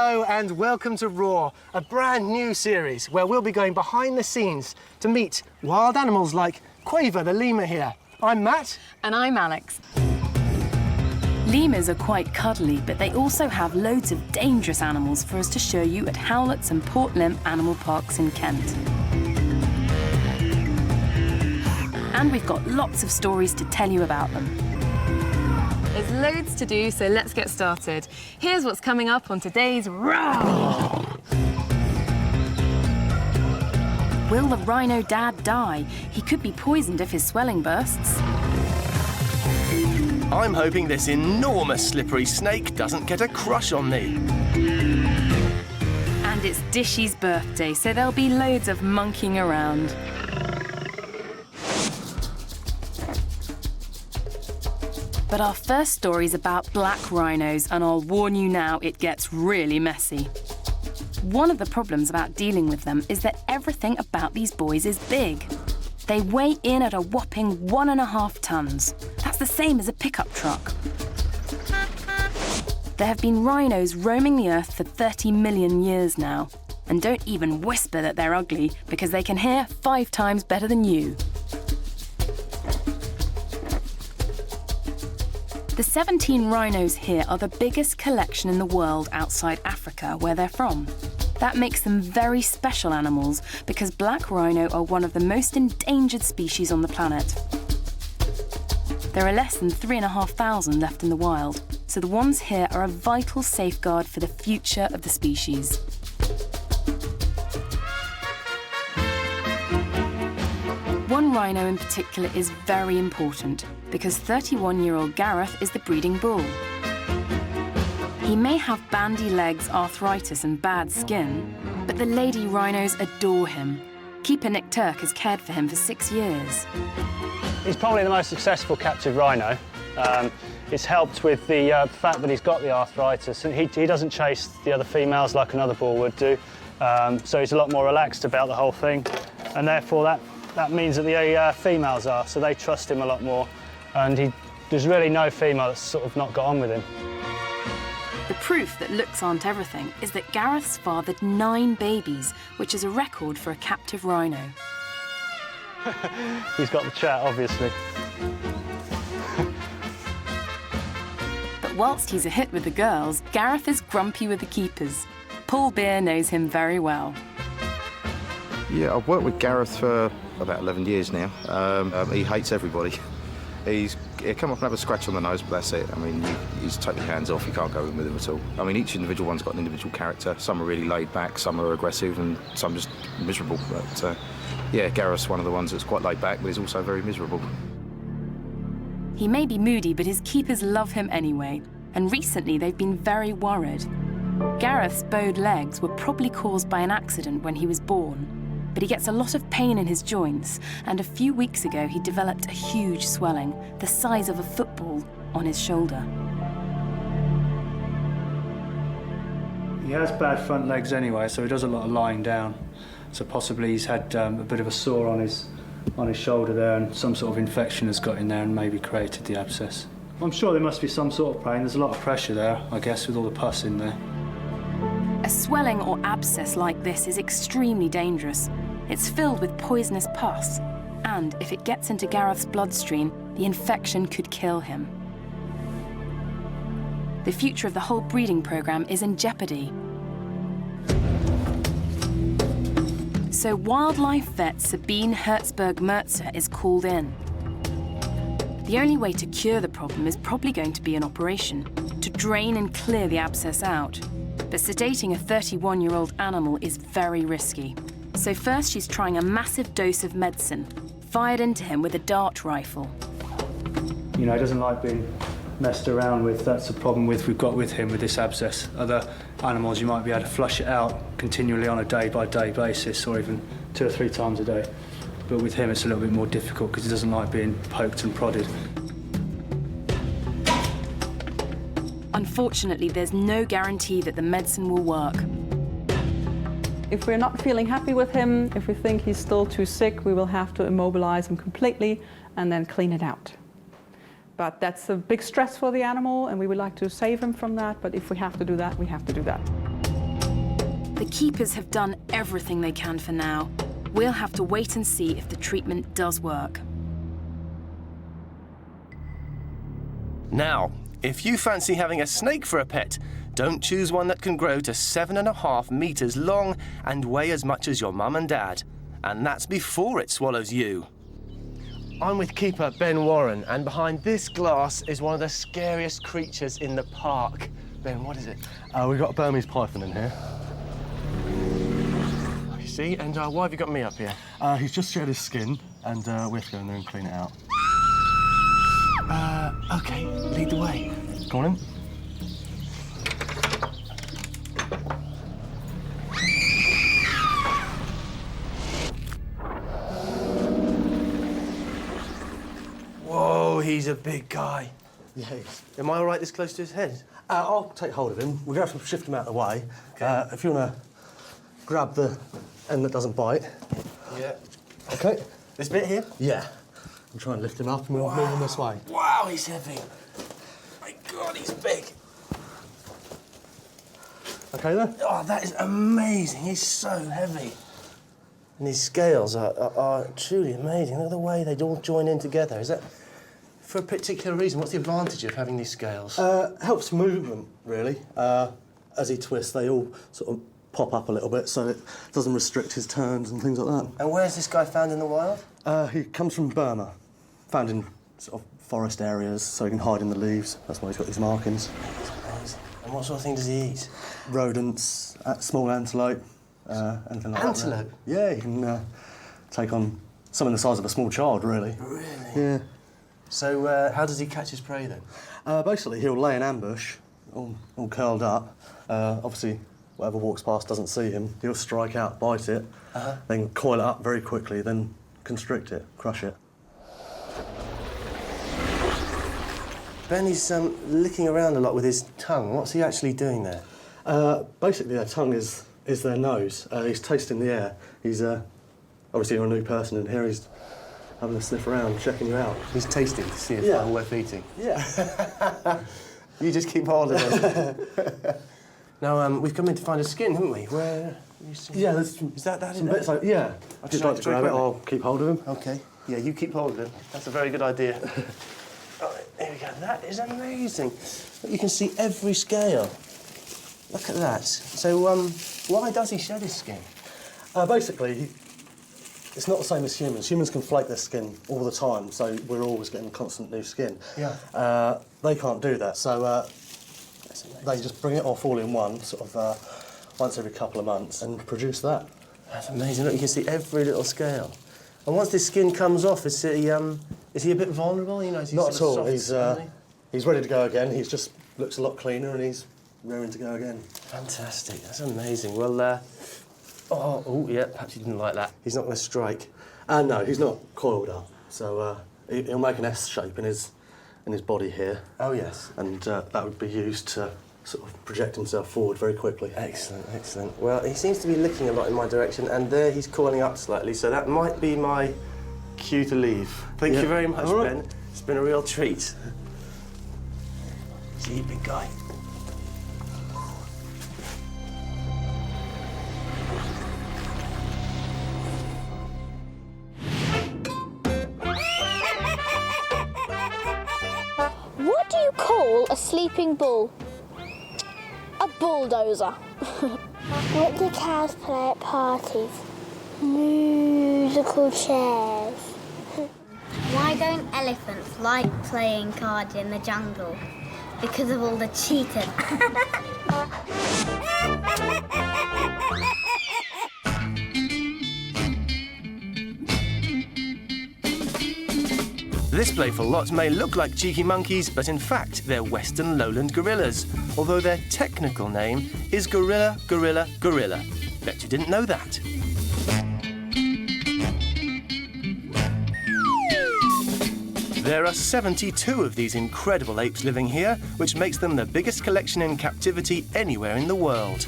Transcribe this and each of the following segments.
Hello and welcome to Raw, a brand new series where we'll be going behind the scenes to meet wild animals like Quaver the lemur here. I'm Matt. And I'm Alex. Lemurs are quite cuddly, but they also have loads of dangerous animals for us to show you at Howlett's and Port Limp Animal Parks in Kent. And we've got lots of stories to tell you about them. There's loads to do, so let's get started. Here's what's coming up on today's Raw. Will the rhino dad die? He could be poisoned if his swelling bursts. I'm hoping this enormous slippery snake doesn't get a crush on me. And it's Dishy's birthday, so there'll be loads of monkeying around. But our first story's about black rhinos, and I'll warn you now, it gets really messy. One of the problems about dealing with them is that everything about these boys is big. They weigh in at a whopping 1.5 tons. That's the same as a pickup truck. There have been rhinos roaming the earth for 30 million years now. And don't even whisper that they're ugly, because they can hear 5 times better than you. The 17 rhinos here are the biggest collection in the world outside Africa, where they're from. That makes them very special animals, because black rhino are one of the most endangered species on the planet. There are less than 3,500 left in the wild, so the ones here are a vital safeguard for the future of the species. One rhino in particular is very important, because 31-year-old Gareth is the breeding bull. He may have bandy legs, arthritis and bad skin, but the lady rhinos adore him. Keeper Nick Turk has cared for him for 6 years. He's probably the most successful captive rhino. It's helped with the fact that he's got the arthritis, and he doesn't chase the other females like another bull would do. So he's a lot more relaxed about the whole thing, and therefore that means that the females are, so they trust him a lot more. And there's really no female that's sort of not got on with him. The proof that looks aren't everything is that Gareth's fathered 9 babies, which is a record for a captive rhino. He's got the chat, obviously. But whilst he's a hit with the girls, Gareth is grumpy with the keepers. Paul Beer knows him very well. Yeah, I've worked with Gareth for about 11 years now. He hates everybody. He'll come up and have a scratch on the nose, but that's it. I mean, he's totally hands off. You can't go in with him at all. I mean, each individual one's got an individual character. Some are really laid back, some are aggressive, and some just miserable. But yeah, Gareth's one of the ones that's quite laid back, but he's also very miserable. He may be moody, but his keepers love him anyway. And recently, they've been very worried. Gareth's bowed legs were probably caused by an accident when he was born. But he gets a lot of pain in his joints, and a few weeks ago he developed a huge swelling, the size of a football, on his shoulder. He has bad front legs anyway, so he does a lot of lying down. So possibly he's had a bit of a sore on his shoulder there, and some sort of infection has got in there and maybe created the abscess. I'm sure there must be some sort of pain. There's a lot of pressure there, I guess, with all the pus in there. A swelling or abscess like this is extremely dangerous. It's filled with poisonous pus, and if it gets into Gareth's bloodstream, the infection could kill him. The future of the whole breeding program is in jeopardy. So wildlife vet Sabine Hertzberg-Merzer is called in. The only way to cure the problem is probably going to be an operation, to drain and clear the abscess out. But sedating a 31-year-old animal is very risky. So first she's trying a massive dose of medicine, fired into him with a dart rifle. You know, he doesn't like being messed around with. That's the problem we've got with him with this abscess. Other animals, you might be able to flush it out continually on a day-by-day basis, or even 2 or 3 times a day. But with him, it's a little bit more difficult because he doesn't like being poked and prodded. Unfortunately, there's no guarantee that the medicine will work. If we're not feeling happy with him, if we think he's still too sick, we will have to immobilize him completely and then clean it out. But that's a big stress for the animal, and we would like to save him from that, but if we have to do that, we have to do that. The keepers have done everything they can for now. We'll have to wait and see if the treatment does work. Now, if you fancy having a snake for a pet, don't choose one that can grow to 7.5 meters long and weigh as much as your mum and dad. And that's before it swallows you. I'm with keeper Ben Warren, and behind this glass is one of the scariest creatures in the park. Ben, what is it? We've got a Burmese python in here. You see? And why have you got me up here? He's just shed his skin, and we have to go in there and clean it out. OK, lead the way. Go on in. Whoa, he's a big guy. Yeah, Am I all right this close to his head? I'll take hold of him. We're going to have to shift him out of the way. If you want to grab the end that doesn't bite. Yeah. OK? This bit here? Yeah. And try and lift him up and we'll move him this way. Wow, he's heavy. My God, he's big. OK then? Oh, that is amazing. He's so heavy. And his scales are truly amazing. Look at the way they all join in together. Is that for a particular reason? What's the advantage of having these scales? Helps movement, really. As he twists, they all sort of pop up a little bit so it doesn't restrict his turns and things like that. And where's this guy found in the wild? He comes from Burma, found in sort of forest areas so he can hide in the leaves. That's why he's got these markings. Amazing. And what sort of thing does he eat? Rodents, small antelope, anything like Antelope? that. Yeah, he can take on something the size of a small child, really. Really? Yeah. So how does he catch his prey then? Basically, he'll lay an ambush, all curled up. Obviously, whatever walks past doesn't see him. He'll strike out, bite it, then coil it up very quickly, then constrict it, crush it. Benny's licking around a lot with his tongue. What's he actually doing there? Basically, their tongue is their nose. He's tasting the air. He's obviously you're a new person in here. He's having a sniff around, checking you out. He's tasting to see if I'm worth eating. Yeah. You just keep hold of him. Now, we've come in to find a skin, haven't we? Where? Yeah, there's Is that in some there? bits. Yeah. If you'd like to grab it, I'll keep hold of him. OK. Yeah, you keep hold of him. That's a very good idea. Right, there we go. That is amazing. Look, you can see every scale. Look at that. So, why does he shed his skin? Basically, it's not the same as humans. Humans can flake their skin all the time, so we're always getting constant new skin. Yeah. They can't do that, so they just bring it off all in one, sort of once every couple of months, and produce that. That's amazing. Look, you can see every little scale. And once this skin comes off, is he a bit vulnerable? You know, is he Not at sort all. of soft, He's ready to go again. He's just looks a lot cleaner, and he's raring to go again. Fantastic. That's amazing. Well, yeah, perhaps he didn't like that. He's not going to strike. No, he's not coiled up, so he'll make an S shape in his body here. Oh, yes. And that would be used to sort of project himself forward very quickly. Excellent, excellent. Well, he seems to be looking a lot in my direction, and there he's coiling up slightly, so that might be my cue to leave. Thank you very much, All right. Ben. It's been a real treat. See you, big guy. What do you call a sleeping bull? A bulldozer. What do cows play at parties? Musical chairs. Why don't elephants like playing cards in the jungle? Because of all the cheetahs. This playful lot may look like cheeky monkeys, but in fact they're Western lowland gorillas, although their technical name is gorilla, gorilla, gorilla. Bet you didn't know that. There are 72 of these incredible apes living here, which makes them the biggest collection in captivity anywhere in the world.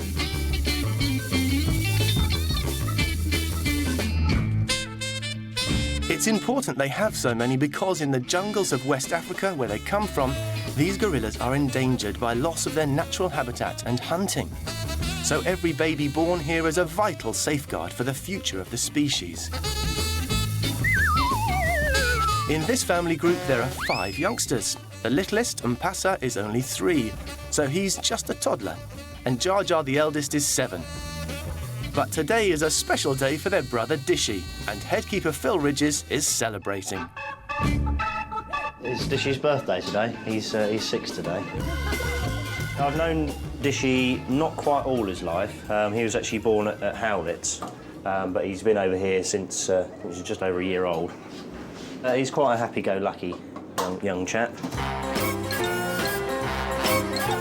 It's important they have so many because in the jungles of West Africa, where they come from, these gorillas are endangered by loss of their natural habitat and hunting. so every baby born here is a vital safeguard for the future of the species. In this family group, there are 5 youngsters. The littlest, Mpasa, is only 3, so he's just a toddler. And Jar Jar, the eldest, is 7. But today is a special day for their brother Dishy, and headkeeper Phil Ridges is celebrating. It's Dishy's birthday today. He's 6 today. I've known Dishy not quite all his life. He was actually born at Howlett, but he's been over here since he was just over a year old. He's quite a happy-go-lucky young chap.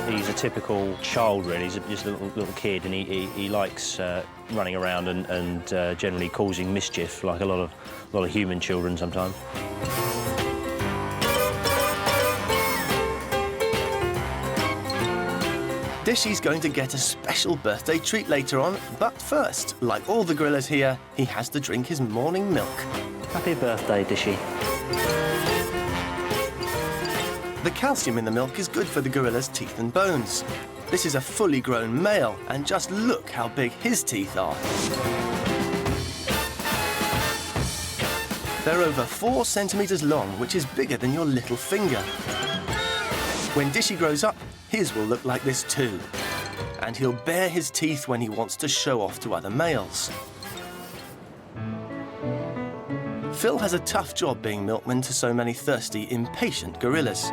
He's a typical child, really. He's just a little kid, and he likes running around and generally causing mischief, like a lot of human children sometimes. Dishy's going to get a special birthday treat later on, but first, like all the gorillas here, he has to drink his morning milk. Happy birthday, Dishy. The calcium in the milk is good for the gorilla's teeth and bones. This is a fully grown male, and just look how big his teeth are. They're over 4 centimetres long, which is bigger than your little finger. When Dishy grows up, his will look like this too. And he'll bare his teeth when he wants to show off to other males. Phil has a tough job being milkman to so many thirsty, impatient gorillas.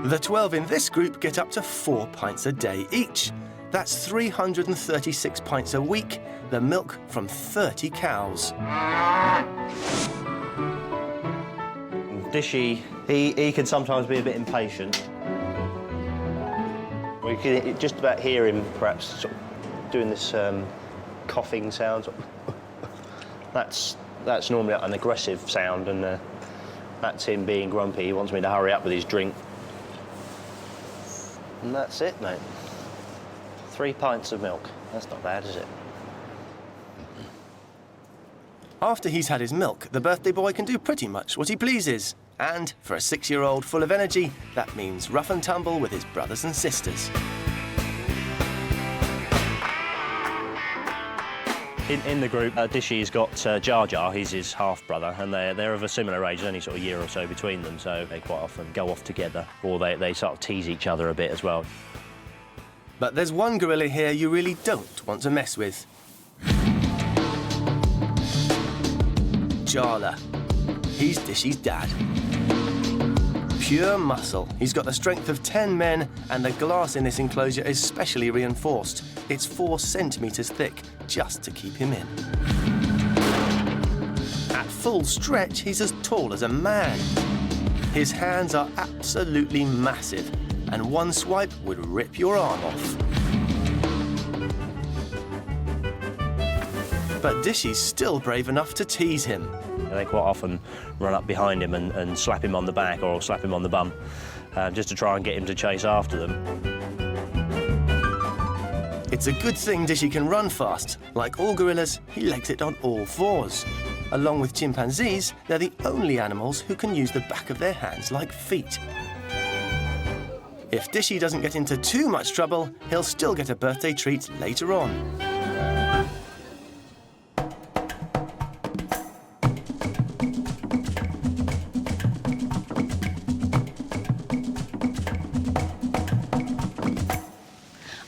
The 12 in this group get up to 4 pints a day each. That's 336 pints a week, the milk from 30 cows. Dishy, he can sometimes be a bit impatient. We can just about hear him perhaps sort of doing this coughing sound. That's normally an aggressive sound, and that's him being grumpy. He wants me to hurry up with his drink. And that's it, mate. 3 pints of milk. That's not bad, is it? After he's had his milk, the birthday boy can do pretty much what he pleases. And for a 6-year-old full of energy, that means rough and tumble with his brothers and sisters. In the group, Dishy's got Jar Jar, he's his half-brother, and they're of a similar age. There's only sort of a year or so between them, so they quite often go off together, or they sort of tease each other a bit as well. But there's one gorilla here you really don't want to mess with. Jala. He's Dishy's dad. Pure muscle. He's got the strength of 10 men, and the glass in this enclosure is specially reinforced. It's 4 centimetres thick, just to keep him in. At full stretch, he's as tall as a man. His hands are absolutely massive, and one swipe would rip your arm off. But Dishy's still brave enough to tease him. They quite often run up behind him and slap him on the back or slap him on the bum, just to try and get him to chase after them. It's a good thing Dishy can run fast. Like all gorillas, he legs it on all 4s. Along with chimpanzees, they're the only animals who can use the back of their hands like feet. If Dishy doesn't get into too much trouble, he'll still get a birthday treat later on.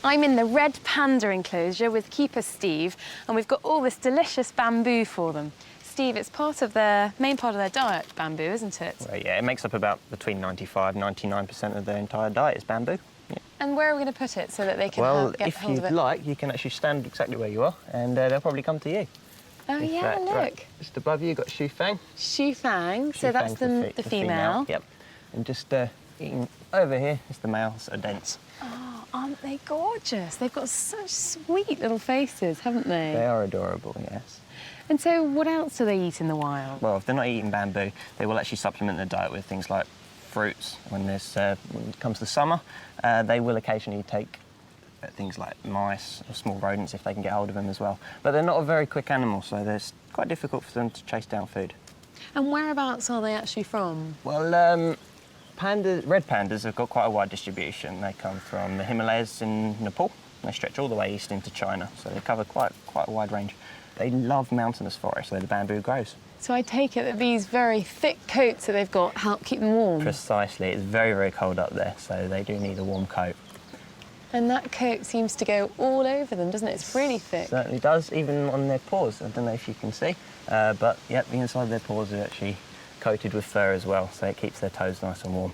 I'm in the red panda enclosure with keeper Steve, and we've got all this delicious bamboo for them. Steve, it's main part of their diet, bamboo, isn't it? Well, yeah, it makes up about between 95 and 99% of their entire diet is bamboo. Yeah. And where are we going to put it so that they can get hold of it? If you'd like, you can actually stand exactly where you are, and they'll probably come to you. Oh, yeah, look. Right. Just above you, you've got Shu Fang. Shu Fang, so that's the female. Yep. And just eating over here is the male, so dense. Oh, aren't they gorgeous? They've got such sweet little faces, haven't they? They are adorable, yes. And so what else do they eat in the wild? Well, if they're not eating bamboo, they will actually supplement their diet with things like fruits. When it comes to summer, they will occasionally take things like mice or small rodents if they can get hold of them as well. But they're not a very quick animal, so it's quite difficult for them to chase down food. And whereabouts are they actually from? Well, red pandas have got quite a wide distribution. They come from the Himalayas in Nepal, They stretch all the way east into China, so they cover quite a wide range. They love mountainous forests where the bamboo grows. So I take it that these very thick coats that they've got help keep them warm? Precisely. It's very, very cold up there, so they do need a warm coat. And that coat seems to go all over them, doesn't it? It's really thick. Certainly does, even on their paws. I don't know if you can see, but yep, the inside of their paws are actually coated with fur as well, so it keeps their toes nice and warm.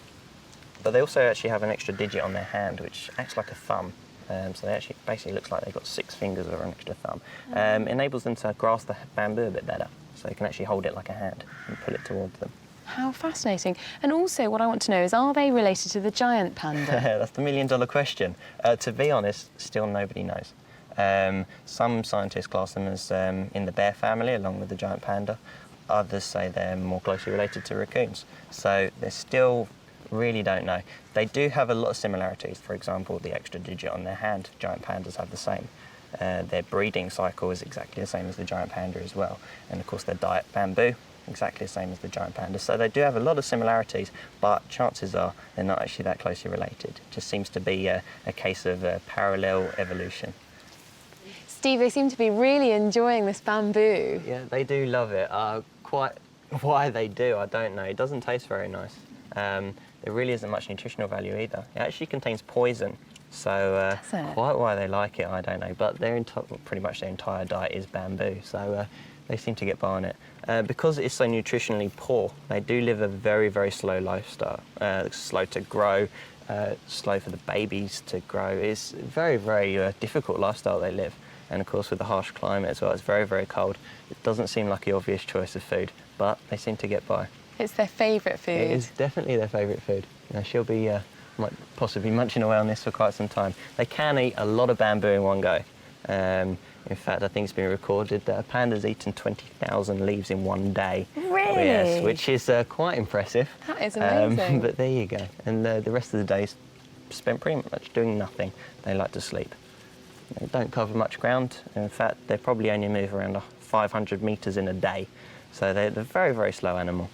But they also actually have an extra digit on their hand, which acts like a thumb. So they actually basically looks like they've got 6 fingers or an extra thumb. Enables them to grasp the bamboo a bit better, so they can actually hold it like a hand and pull it towards them. How fascinating. And also what I want to know is, are they related to the giant panda? That's the million-dollar question. To be honest, still nobody knows. Some scientists class them as in the bear family, along with the giant panda. Others say they're more closely related to raccoons. So they still really don't know. They do have a lot of similarities. For example, the extra digit on their hand, giant pandas have the same. Their breeding cycle is exactly the same as the giant panda as well. And of course their diet, bamboo, exactly the same as the giant panda. So they do have a lot of similarities, but chances are they're not actually that closely related. It just seems to be a case of parallel evolution. Steve, they seem to be really enjoying this bamboo. Yeah, they do love it. Quite why they do, I don't know. It doesn't taste very nice. There really isn't much nutritional value either. It actually contains poison. So quite why they like it, I don't know. But pretty much their entire diet is bamboo, so they seem to get by on it. Because it's so nutritionally poor, they do live a very, very slow lifestyle. Slow to grow, slow for the babies to grow. It's a very, very difficult lifestyle they live. And of course with the harsh climate as well, it's very, very cold. It doesn't seem like the obvious choice of food, but they seem to get by. It's their favourite food. It is definitely their favourite food. She'll be might possibly munching away on this for quite some time. They can eat a lot of bamboo in one go. In fact, I think it's been recorded that a panda's eaten 20,000 leaves in one day. Really? Yes, which is quite impressive. That is amazing. But there you go. And the rest of the day is spent pretty much doing nothing. They like to sleep. They don't cover much ground. In fact, they probably only move around 500 metres in a day. So they're a very, very slow animal.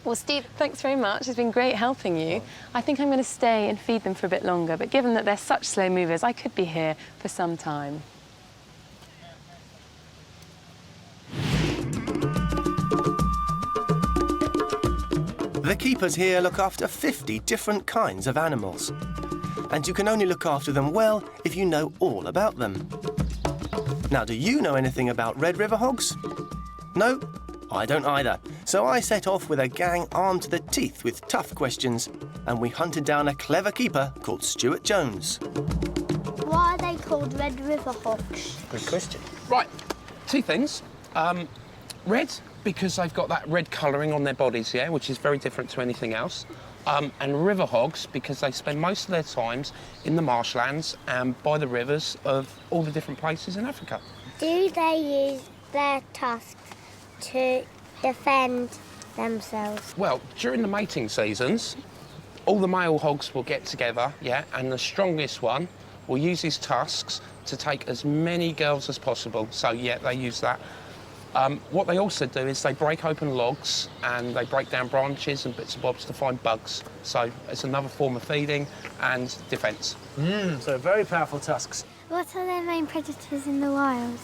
Well, Steve, thanks very much. It's been great helping you. I think I'm going to stay and feed them for a bit longer, but given that they're such slow movers, I could be here for some time. The keepers here look after 50 different kinds of animals. And you can only look after them well if you know all about them. Now, do you know anything about Red River hogs? No? I don't either. So I set off with a gang armed to the teeth with tough questions, and we hunted down a clever keeper called Stuart Jones. Why are they called Red River hogs? Good question. Right, 2 things. Red, because they've got that red colouring on their bodies, yeah, which is very different to anything else. And river hogs, because they spend most of their times in the marshlands and by the rivers of all the different places in Africa. Do they use their tusks to defend themselves? Well, during the mating seasons, all the male hogs will get together, yeah, and the strongest one will use his tusks to take as many girls as possible. So, yeah, they use that. What they also do is they break open logs and they break down branches and bits and bobs to find bugs. So it's another form of feeding and defence. So very powerful tusks. What are their main predators in the wild?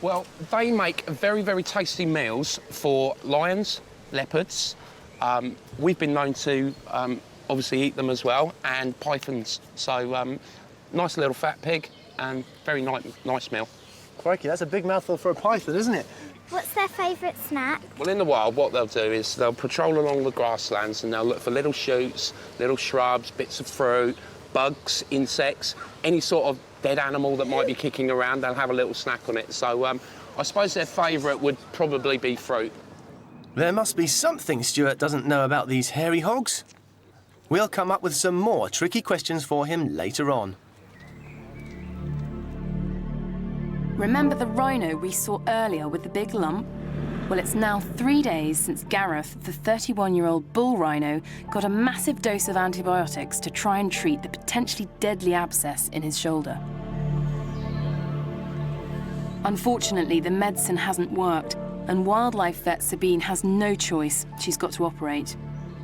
Well, they make very, very tasty meals for lions, leopards. We've been known to obviously eat them as well, and pythons. So nice little fat pig and very nice meal. Crikey, that's a big mouthful for a python, isn't it? What's their favourite snack? Well, in the wild, what they'll do is they'll patrol along the grasslands and they'll look for little shoots, little shrubs, bits of fruit, bugs, insects, any sort of dead animal that might be kicking around, they'll have a little snack on it. So I suppose their favourite would probably be fruit. There must be something Stuart doesn't know about these hairy hogs. We'll come up with some more tricky questions for him later on. Remember the rhino we saw earlier with the big lump? Well, it's now 3 days since Gareth, the 31-year-old bull rhino, got a massive dose of antibiotics to try and treat the potentially deadly abscess in his shoulder. Unfortunately, the medicine hasn't worked, and wildlife vet Sabine has no choice. She's got to operate.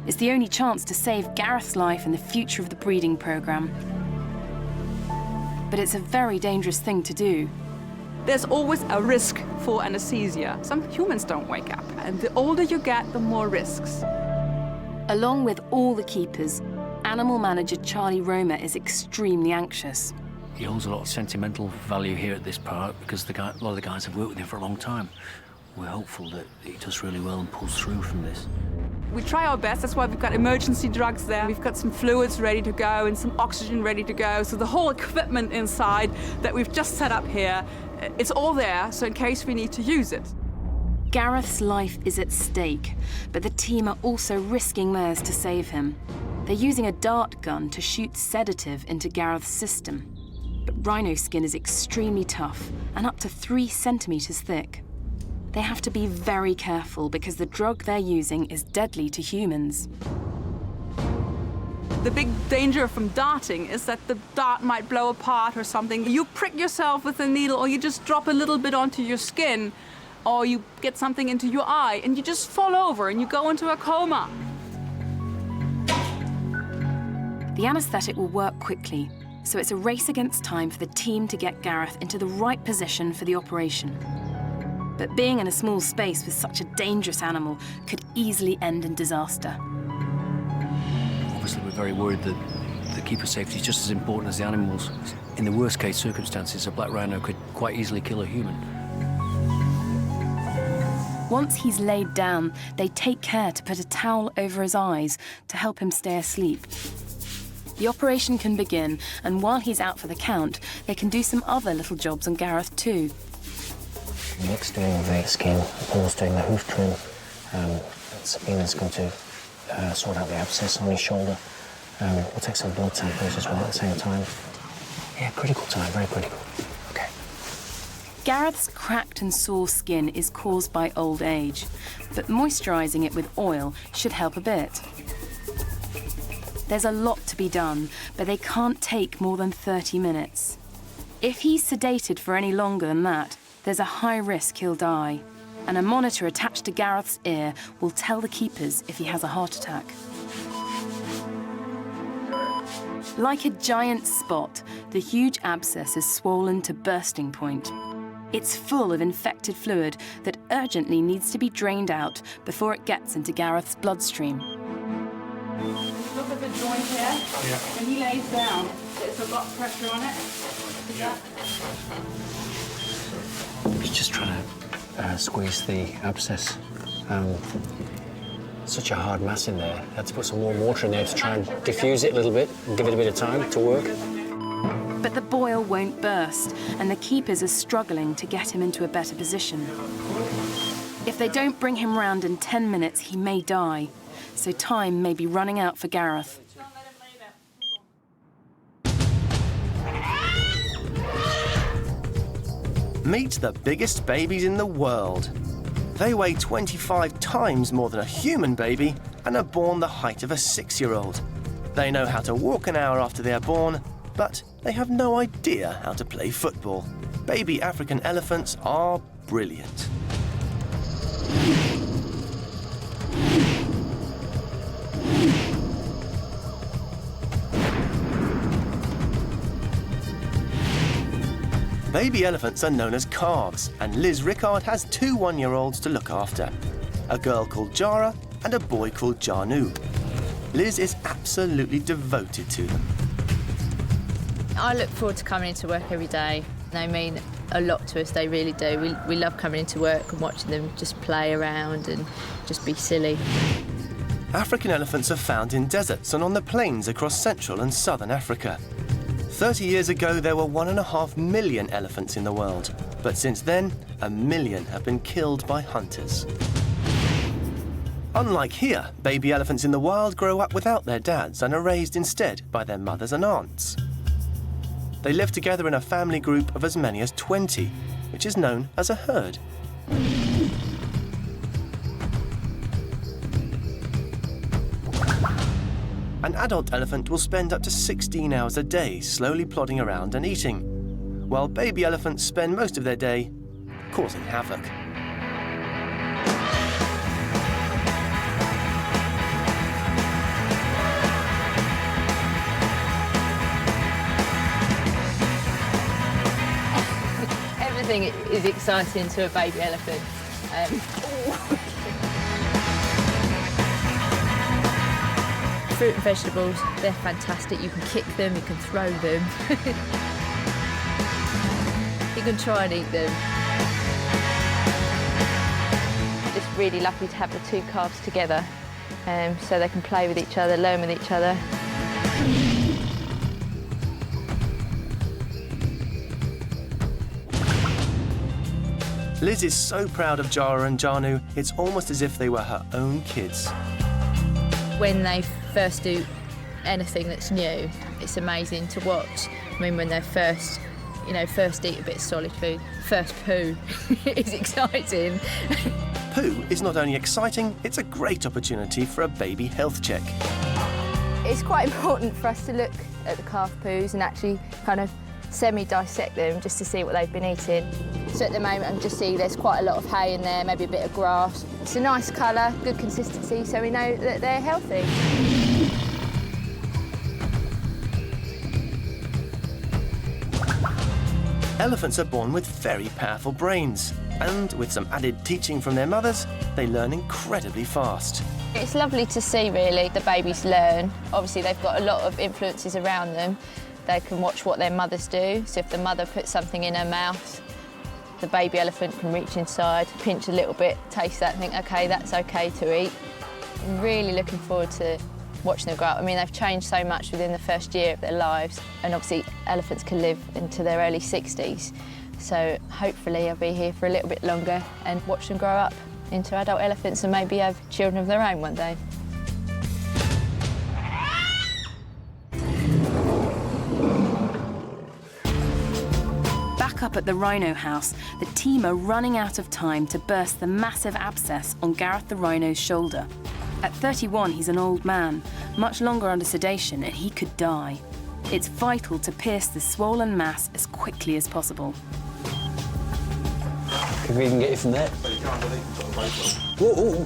It's the only chance to save Gareth's life and the future of the breeding programme. but it's a very dangerous thing to do. There's always a risk for anesthesia. Some humans don't wake up, and the older you get, the more risks. Along with all the keepers, animal manager Charlie Romer is extremely anxious. He holds a lot of sentimental value here at this park because a lot of the guys have worked with him for a long time. We're hopeful that he does really well and pulls through from this. We try our best, that's why we've got emergency drugs there. We've got some fluids ready to go and some oxygen ready to go. So the whole equipment inside that we've just set up here, it's all there, so in case we need to use it. Gareth's life is at stake, but the team are also risking theirs to save him. They're using a dart gun to shoot sedative into Gareth's system. But rhino skin is extremely tough and up to 3 centimeters thick. They have to be very careful because the drug they're using is deadly to humans. The big danger from darting is that the dart might blow apart or something. You prick yourself with a needle, or you just drop a little bit onto your skin, or you get something into your eye and you just fall over and you go into a coma. The anesthetic will work quickly, so it's a race against time for the team to get Gareth into the right position for the operation. But being in a small space with such a dangerous animal could easily end in disaster. Obviously, we're very worried that the keeper safety is just as important as the animals. In the worst case circumstances, a black rhino could quite easily kill a human. Once he's laid down, they take care to put a towel over his eyes to help him stay asleep. The operation can begin, and while he's out for the count, they can do some other little jobs on Gareth too. Nick's doing the skin, Paul's doing the hoof trim. Sabina's going to sort out the abscess on his shoulder. We'll take some blood samples as well at the same time. Yeah, critical time, very critical. Okay. Gareth's cracked and sore skin is caused by old age, but moisturising it with oil should help a bit. There's a lot to be done, but they can't take more than 30 minutes. If he's sedated for any longer than that, there's a high risk he'll die, and a monitor attached to Gareth's ear will tell the keepers if he has a heart attack. Like a giant spot, the huge abscess is swollen to bursting point. It's full of infected fluid that urgently needs to be drained out before it gets into Gareth's bloodstream. Look at the joint here. Yeah. When he lays down, there's a lot of pressure on it. Yeah. He's just trying to squeeze the abscess. Such a hard mass in there. Had to put some warm water in there to try and diffuse it a little bit, and give it a bit of time to work. But the boil won't burst, and the keepers are struggling to get him into a better position. If they don't bring him round in 10 minutes, he may die, so time may be running out for Gareth. Meet the biggest babies in the world. They weigh 25 times more than a human baby and are born the height of a 6-year-old. They know how to walk an hour after they are born, but they have no idea how to play football. Baby African elephants are brilliant. Baby elephants are known as calves, and Liz Rickard has 2 one-year-olds to look after, a girl called Jara and a boy called Janu. Liz is absolutely devoted to them. I look forward to coming into work every day. They mean a lot to us, they really do. We love coming into work and watching them just play around and just be silly. African elephants are found in deserts and on the plains across central and southern Africa. 30 years ago, there were 1.5 million elephants in the world. But since then, 1 million have been killed by hunters. Unlike here, baby elephants in the wild grow up without their dads and are raised instead by their mothers and aunts. They live together in a family group of as many as 20, which is known as a herd. An adult elephant will spend up to 16 hours a day slowly plodding around and eating, while baby elephants spend most of their day causing havoc. nothing is exciting to a baby elephant. Fruit and vegetables, they're fantastic. You can kick them, you can throw them. You can try and eat them. Just really lucky to have the two calves together so they can play with each other, learn with each other. Liz is so proud of Jara and Janu, it's almost as if they were her own kids. When they first do anything that's new, it's amazing to watch. I mean, when they first eat a bit of solid food, first poo is exciting. Poo is not only exciting, it's a great opportunity for a baby health check. It's quite important for us to look at the calf poos and actually kind of semi-dissect them just to see what they've been eating. So at the moment, I can just see there's quite a lot of hay in there, maybe a bit of grass. It's a nice colour, good consistency, so we know that they're healthy. Elephants are born with very powerful brains, and with some added teaching from their mothers, they learn incredibly fast. It's lovely to see, really, the babies learn. Obviously, they've got a lot of influences around them. They can watch what their mothers do, so if the mother puts something in her mouth, the baby elephant can reach inside, pinch a little bit, taste that and think, OK, that's OK to eat. I'm really looking forward to watching them grow up. I mean, they've changed so much within the first year of their lives, and obviously elephants can live into their early 60s. So hopefully I'll be here for a little bit longer and watch them grow up into adult elephants and maybe have children of their own one day. Back up at the rhino house, the team are running out of time to burst the massive abscess on Gareth the rhino's shoulder. At 31, he's an old man, much longer under sedation, and he could die. It's vital to pierce the swollen mass as quickly as possible. Can we even get you from there? Whoa.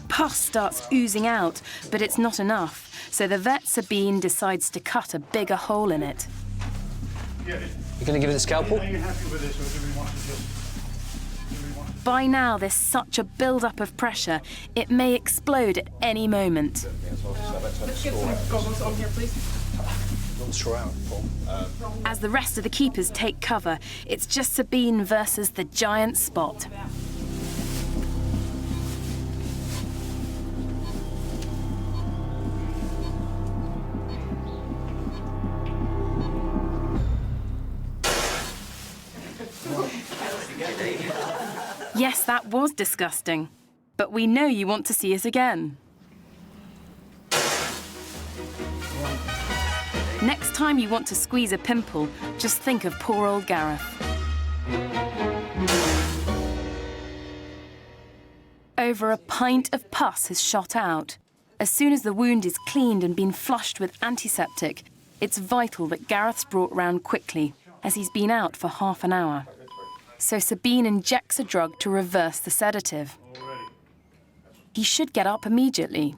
Pus starts oozing out, but it's not enough, so the vet Sabine decides to cut a bigger hole in it. You're going to give it a scalpel? By now, there's such a build-up of pressure, it may explode at any moment. Let's get some goggles on here, please. As the rest of the keepers take cover, it's just Sabine versus the giant Spot. Yes, that was disgusting, but we know you want to see it again. Next time you want to squeeze a pimple, just think of poor old Gareth. Over a pint of pus has shot out. As soon as the wound is cleaned and been flushed with antiseptic, it's vital that Gareth's brought round quickly, as he's been out for half an hour. So Sabine injects a drug to reverse the sedative. He should get up immediately.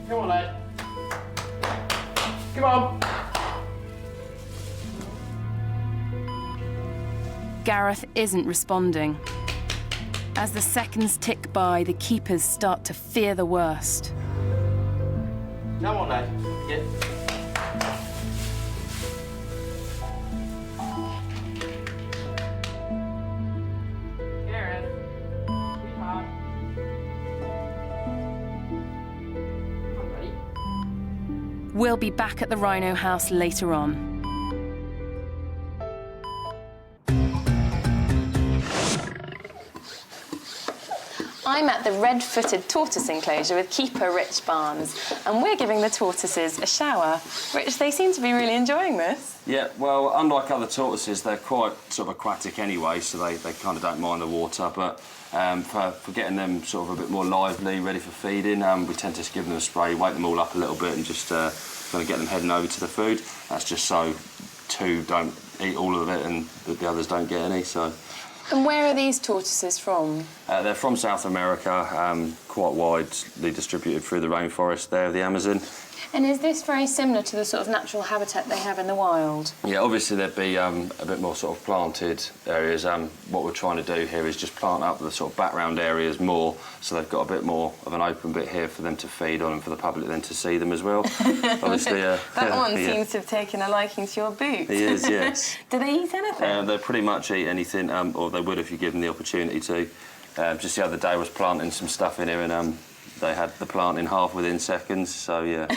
Come on, lad. Come on. Gareth isn't responding. As the seconds tick by, the keepers start to fear the worst. Come on, lad. Yeah. Gareth, sweetheart. Come on, buddy. We'll be back at the rhino house later on. I'm at the red-footed tortoise enclosure with keeper Rich Barnes, and we're giving the tortoises a shower. Rich, they seem to be really enjoying this. Yeah, well, unlike other tortoises, they're quite sort of aquatic anyway, so they kind of don't mind the water, but for getting them sort of a bit more lively, ready for feeding, we tend to just give them a spray, wake them all up a little bit and just kind of get them heading over to the food. That's just so two don't eat all of it and the others don't get any. So. And where are these tortoises from? They're from South America, quite widely distributed through the rainforest there of the Amazon. And is this very similar to the sort of natural habitat they have in the wild? Yeah, obviously there'd be a bit more sort of planted areas. What we're trying to do here is just plant up the sort of background areas more, so they've got a bit more of an open bit here for them to feed on and for the public then to see them as well. Obviously, that one seems to have taken a liking to your boots. He is, yes. Do they eat anything? They pretty much eat anything, or they would if you give them the opportunity to. Just the other day I was planting some stuff in here and they had the plant in half within seconds, so yeah.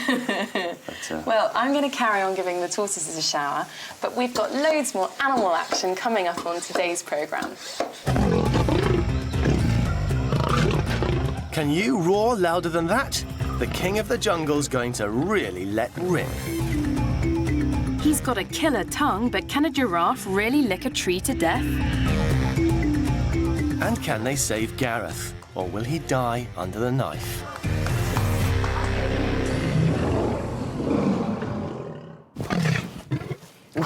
Well, I'm going to carry on giving the tortoises a shower, but we've got loads more animal action coming up on today's programme. Can you roar louder than that? The king of the jungle's going to really let rip. He's got a killer tongue, but can a giraffe really lick a tree to death? And can they save Gareth? Or will he die under the knife?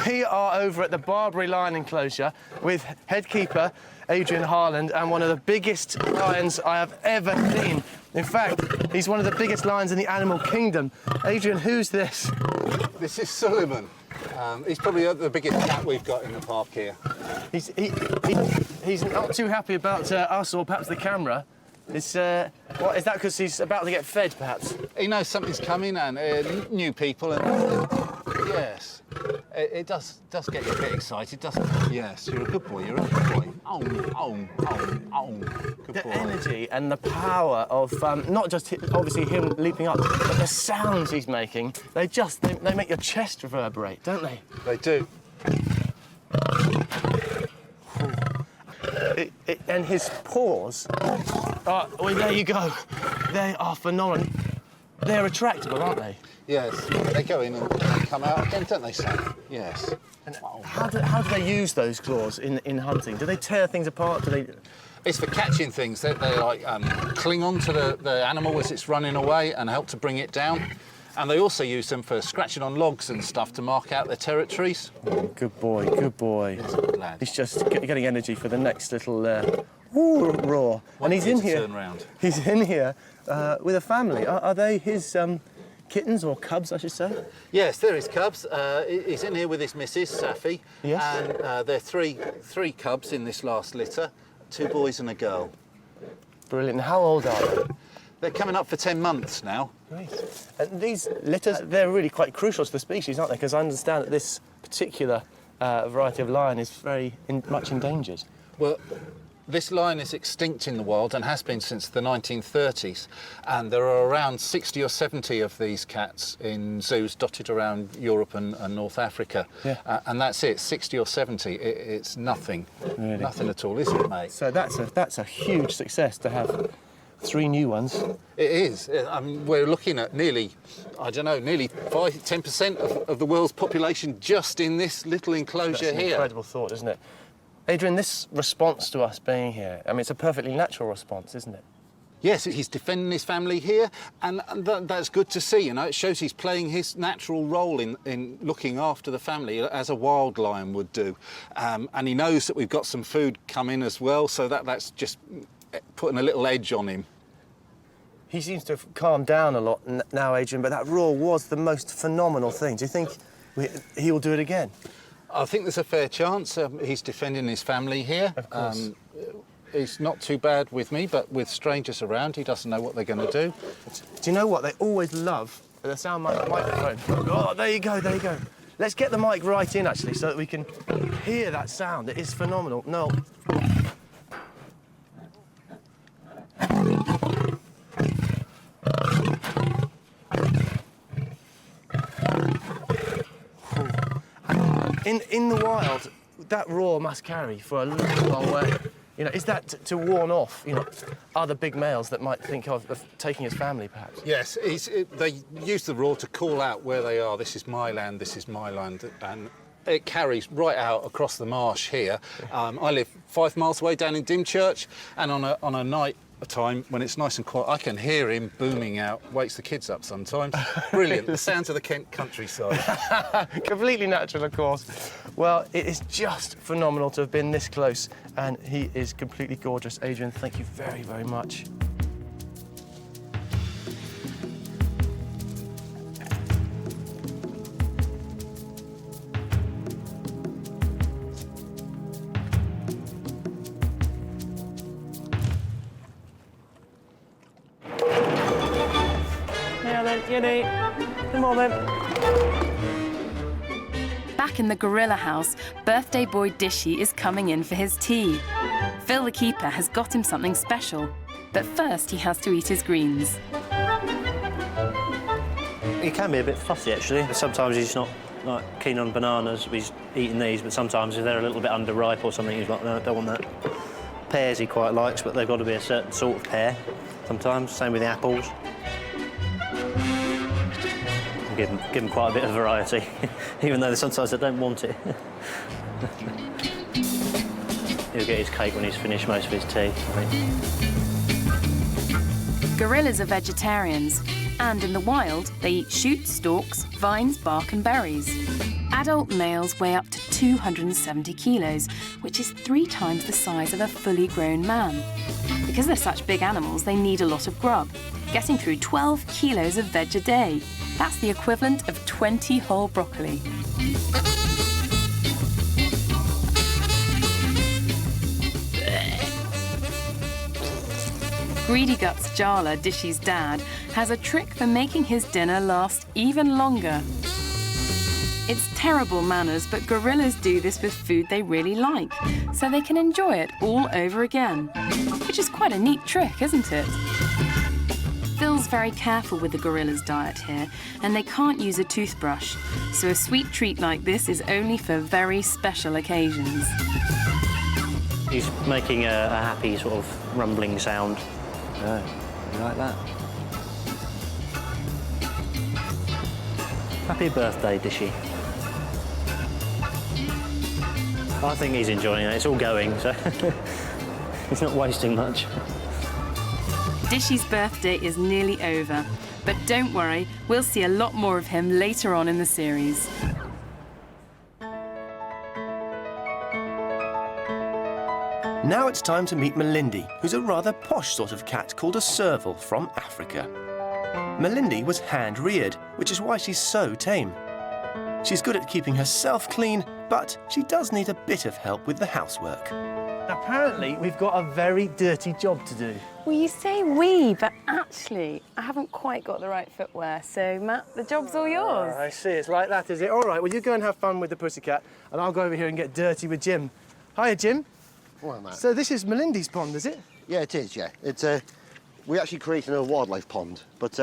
We are over at the Barbary Lion Enclosure with head keeper Adrian Harland and one of the biggest lions I have ever seen. In fact, he's one of the biggest lions in the animal kingdom. Adrian, who's this? This is Suleiman. He's probably the biggest cat we've got in the park here. He's not too happy about us or perhaps the camera. Is that because he's about to get fed, perhaps? He knows something's coming and new people and yes, it does get you a bit excited, doesn't it? Yes, you're a good boy. You're a good boy. Good the boy. energy and the power of not just obviously him leaping up, but the sounds he's making. They make your chest reverberate, don't they? They do. And his paws. Well, there you go. They are phenomenal. They're retractable, aren't they? Yes, they go in and they come out again, don't they, Sam? Yes. And how do they use those claws in hunting? Do they tear things apart? Do they? It's for catching things. They like cling on to the animal as it's running away and help to bring it down. And they also use them for scratching on logs and stuff to mark out their territories. Oh, good boy, good boy. Yes, good lad. He's just getting energy for the next little roar. And he's in here. Turn round. He's in here with a family. Are they his kittens or cubs, I should say? Yes, they're his cubs. He's in here with his missus, Safi. Yes. And they're three cubs in this last litter, 2 boys and a girl. Brilliant. And how old are they? They're coming up for 10 months now. Great. And these litters, they're really quite crucial to the species, aren't they? Because I understand that this particular variety of lion is very much endangered. Well, this lion is extinct in the wild and has been since the 1930s. And there are around 60 or 70 of these cats in zoos dotted around Europe and North Africa. Yeah. And that's it, 60 or 70. It's nothing. Really? Nothing at all, is it, mate? So that's a huge success to have 3 new ones. It is. I mean, we're looking at nearly 10% of the world's population just in this little enclosure That's an here. incredible thought, isn't it? Adrian, this response to us being here, I mean, it's a perfectly natural response, isn't it? Yes, he's defending his family here, and that's good to see. You know, it shows he's playing his natural role in looking after the family, as a wild lion would do. And he knows that we've got some food coming as well, so that's just putting a little edge on him. He seems to have calmed down a lot now, Adrian, but that roar was the most phenomenal thing. Do you think he will do it again? I think there's a fair chance. He's defending his family here. Of course. He's not too bad with me, but with strangers around, he doesn't know what they're going to do. Do you know what? They always love the sound microphone. Oh, there you go, there you go. Let's get the mic right in, actually, so that we can hear that sound. It is phenomenal. No. In the wild, that roar must carry for a long way. You know, is that to warn off, you know, other big males that might think of taking his family, perhaps? Yes, they use the roar to call out where they are. This is my land, this is my land. And it carries right out across the marsh here. I live 5 miles away down in Dymchurch, and on a night a time when it's nice and quiet. I can hear him booming out, wakes the kids up sometimes. Brilliant, the sounds of the Kent countryside. Completely natural, of course. Well, it is just phenomenal to have been this close, and he is completely gorgeous. Adrian, thank you very, very much. Now then, Ginny, come on then. Back in the gorilla house, birthday boy Dishy is coming in for his tea. Phil the keeper has got him something special, but first he has to eat his greens. He can be a bit fussy, actually. Sometimes he's not keen on bananas, he's eating these, but sometimes if they're a little bit underripe or something, he's like, no, I don't want that. Pears he quite likes, but they've got to be a certain sort of pear sometimes. Same with the apples. Give him quite a bit of variety, even though sometimes they don't want it. He'll get his cake when he's finished most of his tea, I think. Gorillas are vegetarians, and in the wild, they eat shoots, stalks, vines, bark and berries. Adult males weigh up to 270 kilos, which is 3 times the size of a fully grown man. Because they're such big animals, they need a lot of grub, getting through 12 kilos of veg a day. That's the equivalent of 20 whole broccoli. Greedy Guts Jala, Dishy's dad, has a trick for making his dinner last even longer. It's terrible manners, but gorillas do this with food they really like, so they can enjoy it all over again. Which is quite a neat trick, isn't it? Phil's very careful with the gorilla's diet here, and they can't use a toothbrush, so a sweet treat like this is only for very special occasions. He's making a happy sort of rumbling sound. Oh, you like that? Happy birthday, Dishy. I think he's enjoying it. It's all going, so he's not wasting much. Dishy's birthday is nearly over, but don't worry, we'll see a lot more of him later on in the series. Now it's time to meet Melindy, who's a rather posh sort of cat called a serval from Africa. Melindy was hand-reared, which is why she's so tame. She's good at keeping herself clean, but she does need a bit of help with the housework. Apparently, we've got a very dirty job to do. Well, you say we, but actually, I haven't quite got the right footwear, so Matt, the job's all yours. I see, it's like that, is it? All right, well, you go and have fun with the pussycat, and I'll go over here and get dirty with Jim. Hiya, Jim. All right, Matt. So this is Melindy's pond, is it? Yeah, it is, yeah. It's we actually created a wildlife pond, but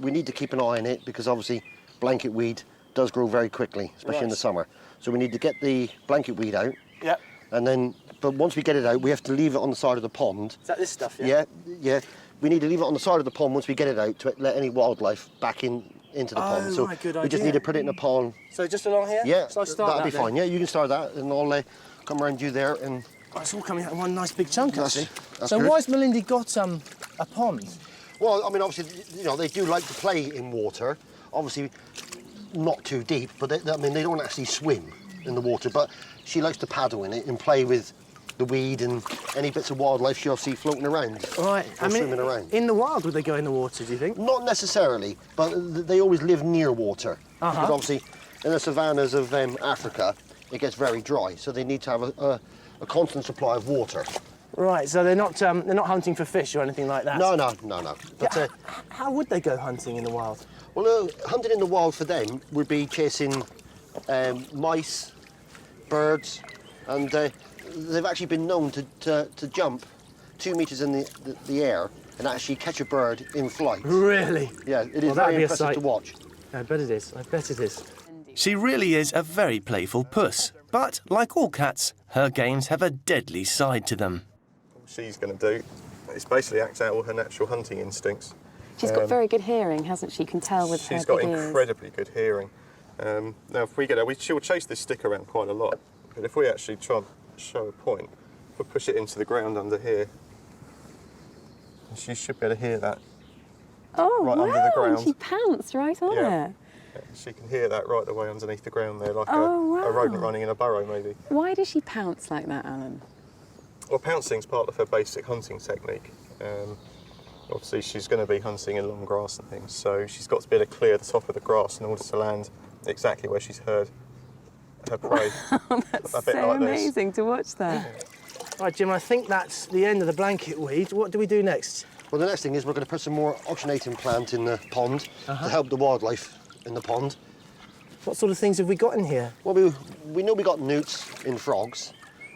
we need to keep an eye on it because obviously blanket weed does grow very quickly, especially in the summer. So we need to get the blanket weed out. Yeah. And then, but once we get it out, we have to leave it on the side of the pond. Is that this stuff, yeah? Yeah, yeah. We need to leave it on the side of the pond once we get it out to let any wildlife back into the pond. So right, good we just idea. need to put it in a pond. So just along here? Yeah, So I start that'll be that then? fine. Yeah, you can start that, and I'll come around you there and. Oh, it's all coming out in one nice big chunk, actually. That's So good. why's Melindy got a pond? Well, I mean, obviously, you know, they do like to play in water. Obviously, not too deep, but I mean, they don't actually swim in the water. But she likes to paddle in it and play with the weed and any bits of wildlife she'll see floating around. Right. Or swimming around. In the wild, would they go in the water, do you think? Not necessarily, but they always live near water. Uh-huh. Because obviously, in the savannas of Africa, it gets very dry, so they need to have a constant supply of water. Right, so they're not hunting for fish or anything like that? No. But, Yeah, how would they go hunting in the wild? Well, hunting in the wild for them would be chasing mice, birds, and they've actually been known to jump 2 meters in the air and actually catch a bird in flight. Really? Yeah, it is Well, that'd very be a impressive sight. to watch. I bet it is. I bet it is. She really is a very playful puss, but like all cats, her games have a deadly side to them. All she's going to do is basically act out all her natural hunting instincts. She's got very good hearing, hasn't she? You can tell with her She's got big ears. incredibly good hearing. Now, if we get her, she'll chase this stick around quite a lot. But if we actually try and show a point, if we push it into the ground under here, And she should be able to hear that Oh, right wow, under the ground. she pounced right on Yeah. it. Yeah, she can hear that right away underneath the ground there, like Oh, a rodent wow. running in a burrow, maybe. Why does she pounce like that, Alan? Well, pouncing's part of her basic hunting technique. Obviously, she's going to be hunting in long grass and things, so she's got to be able to clear the top of the grass in order to land exactly where she's heard her prey. That's a bit so like this. amazing to watch that. Right, Jim, I think that's the end of the blanket weed. What do we do next? Well, the next thing is we're going to put some more oxygenating plant in the pond to help the wildlife in the pond. What sort of things have we got in here? Well, we know we got newts in frogs,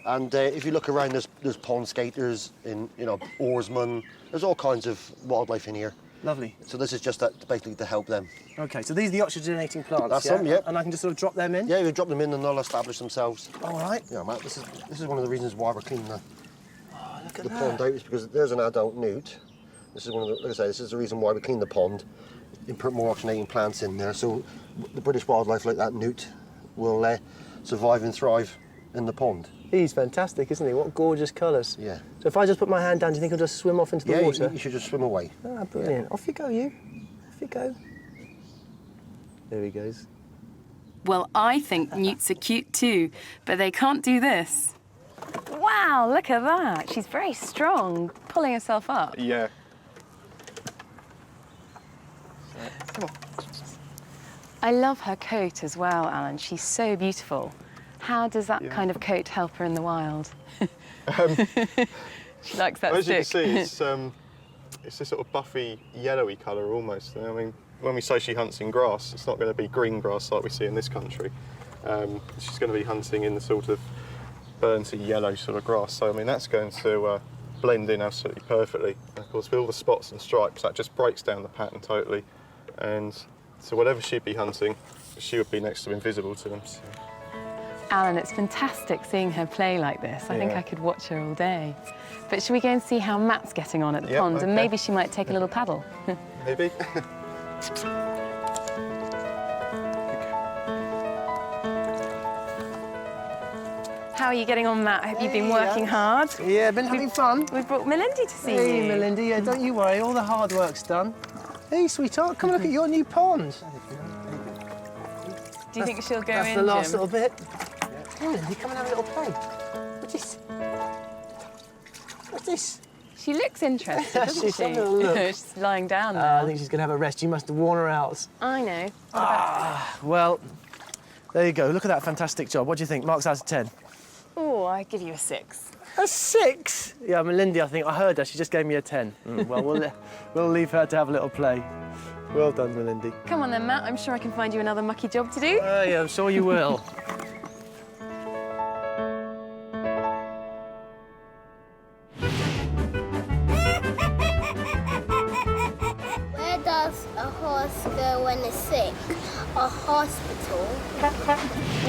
and if you look around, there's pond skaters, in oarsmen. There's all kinds of wildlife in here. Lovely. So this is just basically to help them. OK, so these are the oxygenating plants, That's yeah? them, yeah. And I can just sort of drop them in? Yeah, you drop them in and they'll establish themselves. All right. Yeah, Matt, this is one of the reasons why we're cleaning the look at the that. pond out, is because there's an adult newt. This is one of the, like I say, this is the reason why we clean the pond and put more oxygenating plants in there, so the British wildlife like that newt will survive and thrive in the pond. He's fantastic, isn't he? What gorgeous colours. Yeah. So if I just put my hand down, do you think he'll just swim off into the water? Yeah, you should just swim away. Ah, brilliant. Off you go, you. Off you go. There he goes. Well, I think newts are cute too, but they can't do this. Wow, look at that. She's very strong, pulling herself up. Yeah. I love her coat as well, Alan. She's so beautiful. How does that kind of coat help her in the wild? She likes that As you stick. can see, it's this sort of buffy, yellowy colour almost. I mean, when we say she hunts in grass, it's not going to be green grass like we see in this country. She's going to be hunting in the sort of burnty yellow sort of grass. So, I mean, that's going to blend in absolutely perfectly. And of course, with all the spots and stripes, that just breaks down the pattern totally. And so whatever she'd be hunting, she would be next to invisible to them. So. Alan, it's fantastic seeing her play like this. I think I could watch her all day. But should we go and see how Matt's getting on at the pond? And maybe she might take a little paddle. Maybe. How are you getting on, Matt? I hope you've been working hard. Yeah, been having fun. We've brought Melindy to see you. Hey, Melinda, yeah, don't you worry, all the hard work's done. Hey, sweetheart, come and look at your new pond. Do you think she'll go in, That's the last Jim? little bit. Come on, Lindy, come and have a little play. What's this? What's this? She looks interested, doesn't She's she? having a look. She's lying down now. I think she's going to have a rest. You must have worn her out. I know. Well, there you go. Look at that fantastic job. What do you think? Marks out of 10. Oh, I give you a 6. A 6? Yeah, Melinda, I think. I heard her. She just gave me a 10. Well, we'll leave her to have a little play. Well done, Melinda. Come on then, Matt. I'm sure I can find you another mucky job to do. Yeah, I'm sure you will. Where does a horse go when it's sick? A hospital.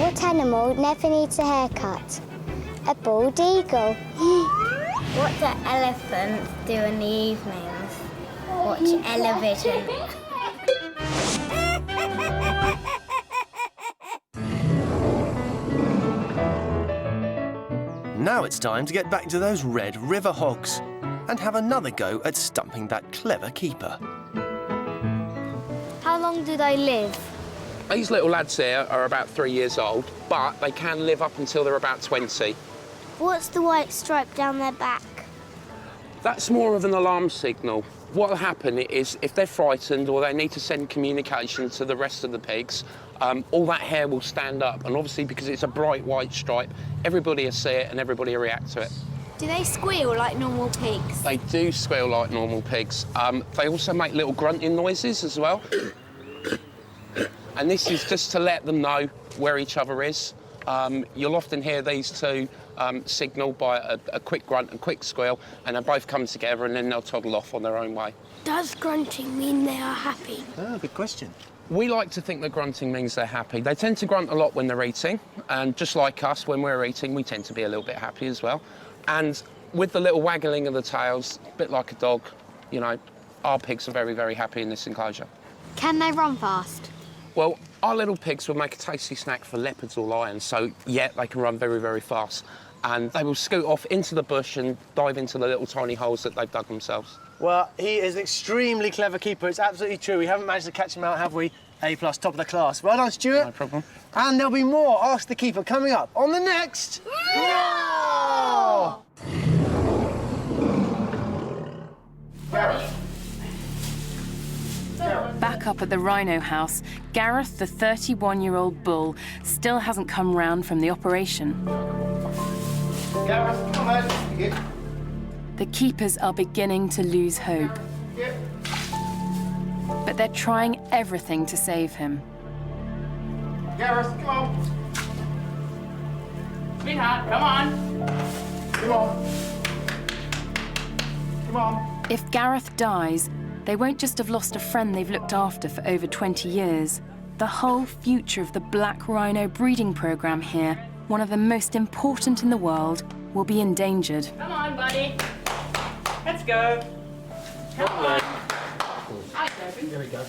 What animal never needs a haircut? A bald eagle. What do elephants do in the evenings? Watch television. Now it's time to get back to those red river hogs and have another go at stumping that clever keeper. How long do they live? These little lads here are about 3 years old, but they can live up until they're about 20. What's the white stripe down their back? That's more of an alarm signal. What will happen is if they're frightened or they need to send communication to the rest of the pigs, all that hair will stand up. And obviously, because it's a bright white stripe, everybody will see it and everybody will react to it. Do they squeal like normal pigs? They do squeal like normal pigs. They also make little grunting noises as well. And this is just to let them know where each other is. You'll often hear these two signal by a quick grunt and quick squeal, and they both come together and then they'll toddle off on their own way. Does grunting mean they are happy? Oh, good question. We like to think that grunting means they're happy. They tend to grunt a lot when they're eating, and just like us, when we're eating, we tend to be a little bit happy as well. And with the little waggling of the tails, a bit like a dog, you know, our pigs are very, very happy in this enclosure. Can they run fast? Well, our little pigs would make a tasty snack for leopards or lions, so yeah, they can run very, very fast. and they will scoot off into the bush and dive into the little tiny holes that they've dug themselves. Well, he is an extremely clever keeper. It's absolutely true. We haven't managed to catch him out, have we? A+, top of the class. Well done, Stuart. No problem. And there'll be more Ask the Keeper coming up on the next... No! Back up at the rhino house, Gareth, the 31-year-old bull, still hasn't come round from the operation. Gareth, come on. The keepers are beginning to lose hope. But they're trying everything to save him. Gareth, come on. Sweetheart, come on. Come on. Come on. If Gareth dies, they won't just have lost a friend they've looked after for over 20 years. The whole future of the black rhino breeding program here, one of the most important in the world, will be endangered. Come on, buddy. Let's go. Come on. Hi, Toby. Here we go.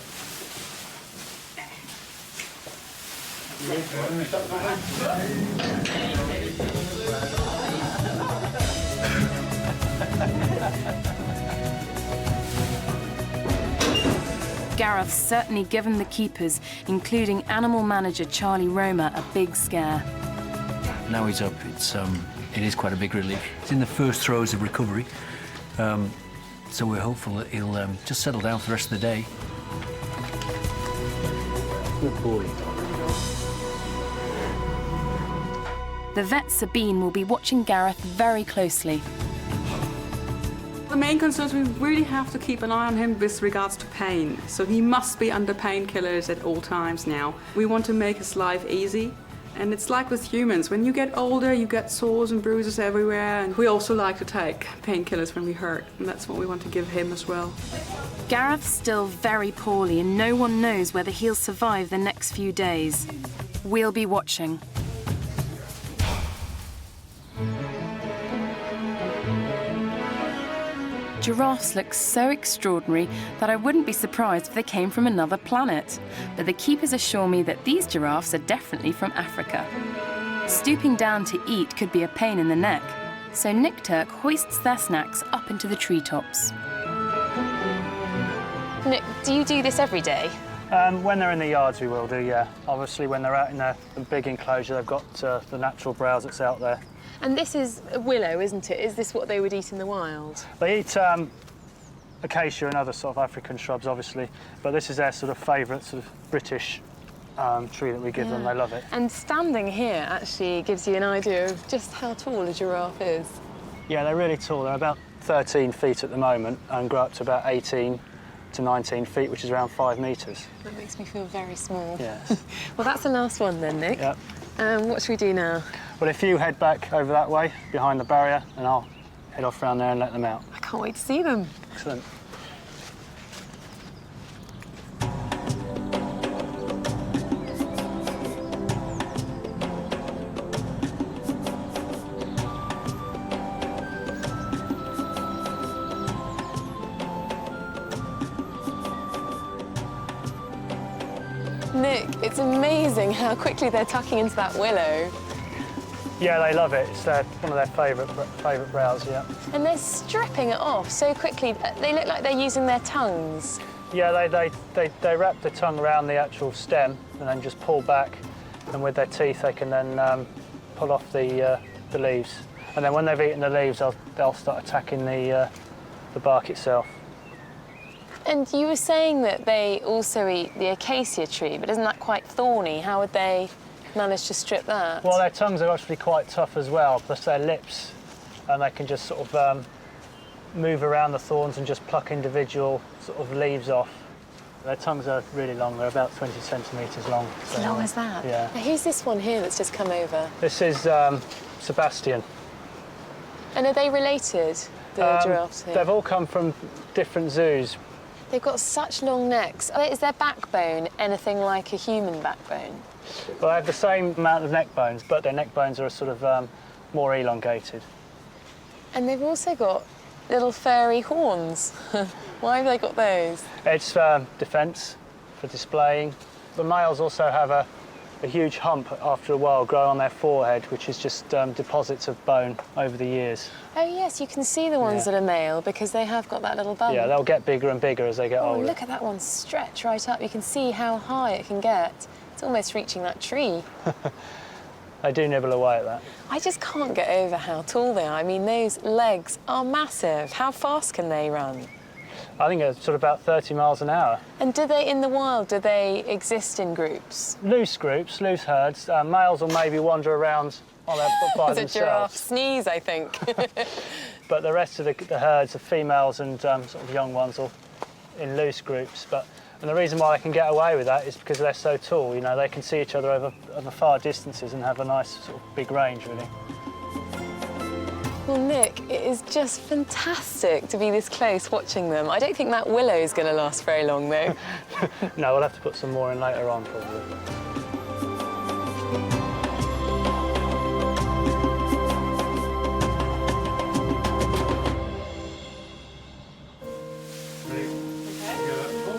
Gareth's certainly given the keepers, including animal manager Charlie Romer, a big scare. Now he's up, it is quite a big relief. He's in the first throes of recovery, so we're hopeful that he'll just settle down for the rest of the day. Good boy. The vet Sabine will be watching Gareth very closely. The main concern is we really have to keep an eye on him with regards to pain. So he must be under painkillers at all times now. We want to make his life easy. And it's like with humans. When you get older, you get sores and bruises everywhere. And we also like to take painkillers when we hurt. And that's what we want to give him as well. Gareth's still very poorly and no one knows whether he'll survive the next few days. We'll be watching. Giraffes look so extraordinary that I wouldn't be surprised if they came from another planet. But the keepers assure me that these giraffes are definitely from Africa. Stooping down to eat could be a pain in the neck, so Nick Turk hoists their snacks up into the treetops. Nick, do you do this every day? When they're in the yards, we will do, yeah. Obviously, when they're out in the big enclosure, they've got the natural browse that's out there. And this is a willow, isn't it? Is this what they would eat in the wild? They eat acacia and other sort of African shrubs, obviously, but this is their sort of favourite sort of British tree that we give them. They love it. And standing here actually gives you an idea of just how tall a giraffe is. Yeah, they're really tall. They're about 13 feet at the moment and grow up to about 18 to 19 feet, which is around 5 metres. That makes me feel very small. Yes. Well, that's the last one then, Nick. Yep. What should we do now? Well, if you head back over that way, behind the barrier, and I'll head off round there and let them out. I can't wait to see them. Excellent. Nick, it's amazing how quickly they're tucking into that willow. Yeah, they love it. It's one of their favourite browse, yeah. And they're stripping it off so quickly. They look like they're using their tongues. Yeah, they wrap the tongue around the actual stem and then just pull back, and with their teeth they can then pull off the leaves. And then when they've eaten the leaves, they'll start attacking the bark itself. And you were saying that they also eat the acacia tree, but isn't that quite thorny? How would they manage to strip that? Well, their tongues are actually quite tough as well, plus their lips, and they can just sort of move around the thorns and just pluck individual sort of leaves off. Their tongues are really long. They're about 20 centimetres long. As long as that? Yeah. Now, who's this one here that's just come over? This is Sebastian. And are they related, the giraffes here? They've all come from different zoos. They've got such long necks. Is their backbone anything like a human backbone? Well, they have the same amount of neck bones, but their neck bones are sort of more elongated. And they've also got little furry horns. Why have they got those? It's defence, for displaying. The males also have a a huge hump after a while grow on their forehead, which is just deposits of bone over the years. Oh yes, you can see the ones that are male because they have got that little bump. Yeah, they'll get bigger and bigger as they get older. Look at that one stretch right up. You can see how high it can get. It's almost reaching that tree. They do nibble away at that. I just can't get over how tall they are. I mean, those legs are massive. How fast can they run? I think it's sort of about 30 miles an hour. And do they, in the wild, do they exist in groups? Loose groups, loose herds. Males will maybe wander around on their, by It's a giraffe sneeze, I think. But the rest of the herds are females and sort of young ones all in loose groups. And the reason why they can get away with that is because they're so tall. You know, they can see each other over far distances and have a nice sort of big range, really. Well, Nick, it is just fantastic to be this close watching them. I don't think that willow is going to last very long, though. No, we'll have to put some more in later on, probably.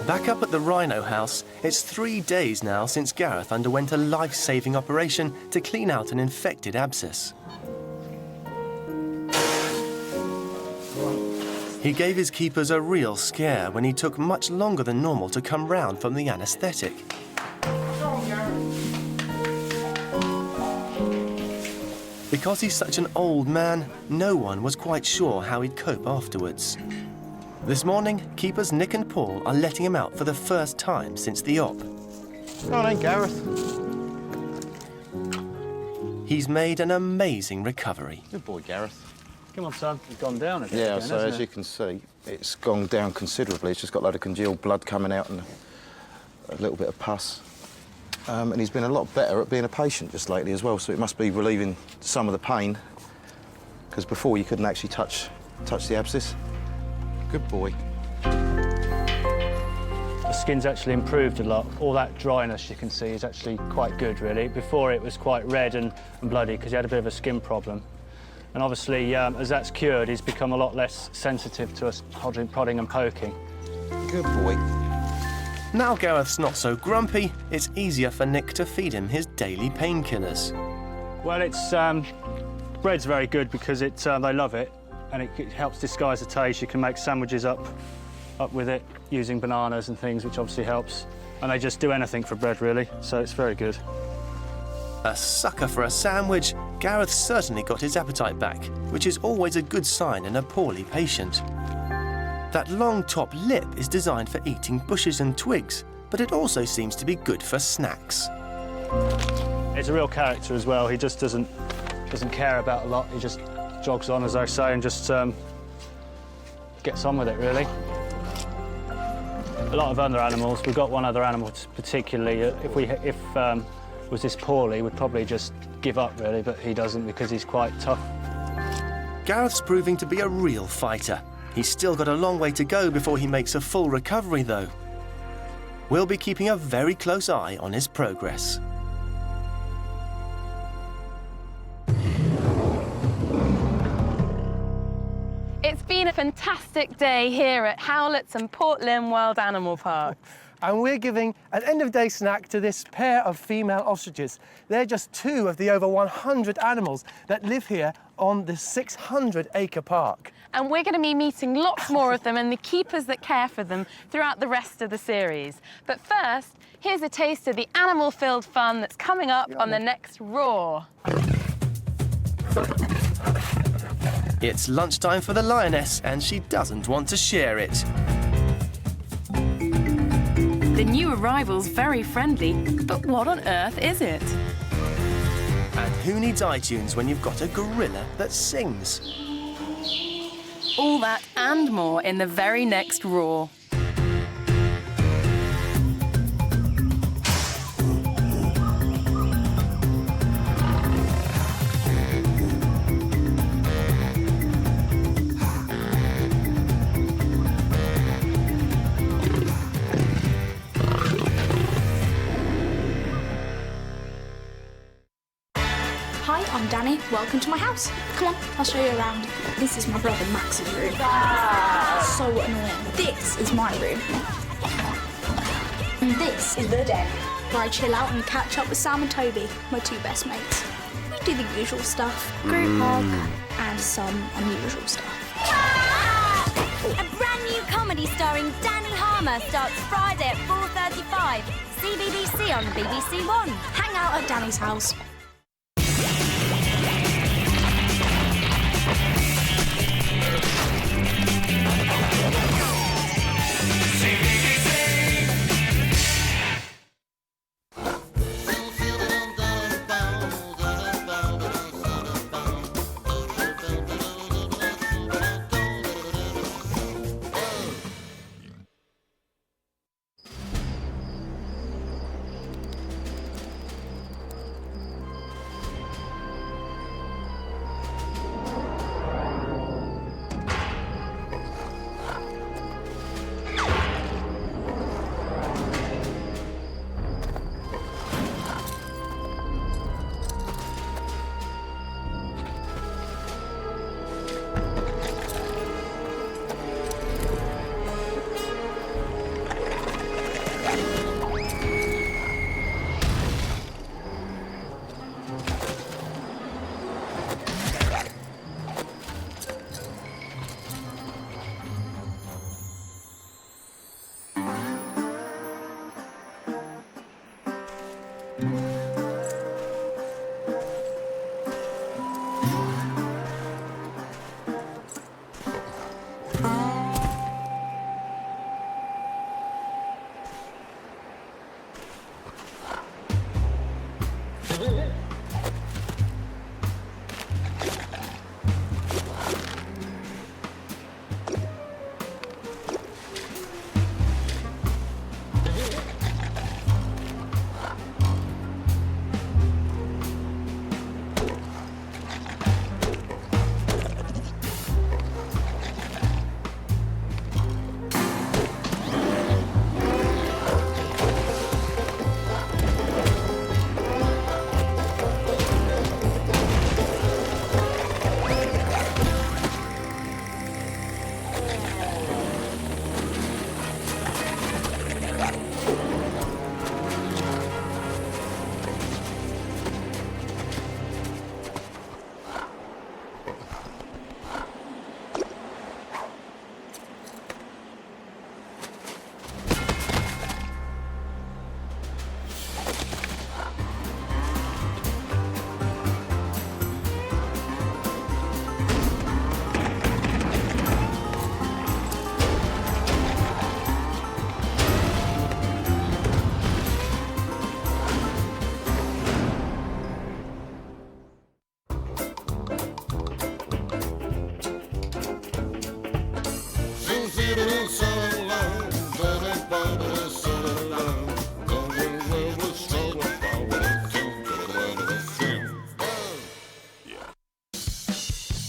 Back up at the rhino house, it's 3 days now since Gareth underwent a life-saving operation to clean out an infected abscess. He gave his keepers a real scare when he took much longer than normal to come round from the anaesthetic. Because he's such an old man, no one was quite sure how he'd cope afterwards. This morning, keepers Nick and Paul are letting him out for the first time since the op. Oh, no, Gareth. He's made an amazing recovery. Good boy, Gareth. Come on, son. It's gone down again. Yeah, so as you can see, it's gone down considerably. It's just got a load of congealed blood coming out and a little bit of pus. And he's been a lot better at being a patient just lately as well, so it must be relieving some of the pain, because before you couldn't actually touch the abscess. Good boy. The skin's actually improved a lot. All that dryness you can see is actually quite good, really. Before it was quite red and bloody because he had a bit of a skin problem. And obviously, as that's cured, he's become a lot less sensitive to us prodding and poking. Good boy. Now Gareth's not so grumpy, it's easier for Nick to feed him his daily painkillers. Well, it's bread's very good because they love it, and it helps disguise the taste. You can make sandwiches up with it using bananas and things, which obviously helps. And they just do anything for bread, really, so it's very good. A sucker for a sandwich, Gareth certainly got his appetite back, which is always a good sign in a poorly patient. That long top lip is designed for eating bushes and twigs, but it also seems to be good for snacks. He's a real character as well. He just doesn't care about a lot. He just jogs on, as I say, and just gets on with it, really. A lot of other animals, we've got one other animal particularly, if was this poorly, would probably just give up, really, but he doesn't because he's quite tough. Gareth's proving to be a real fighter. He's still got a long way to go before he makes a full recovery, though. We'll be keeping a very close eye on his progress. It's been a fantastic day here at Howletts and Port Lympne Wild Animal Park. And we're giving an end-of-day snack to this pair of female ostriches. They're just 2 of the over 100 animals that live here on the 600-acre park. And we're going to be meeting lots more of them and the keepers that care for them throughout the rest of the series. But first, here's a taste of the animal-filled fun that's coming up on the next Roar. It's lunchtime for the lioness, and she doesn't want to share it. The new arrival's very friendly, but what on earth is it? And who needs iTunes when you've got a gorilla that sings? All that and more in the very next Roar. Hi, I'm Danny. Welcome to my house. Come on, I'll show you around. This is my brother Max's room. So annoying. This is my room. And this is the den. where I chill out and catch up with Sam and Toby, my 2 best mates. We do the usual stuff, group hug, and some unusual stuff. A brand new comedy starring Danny Harmer starts Friday at 4:35. CBBC on BBC One. Hang out at Danny's house.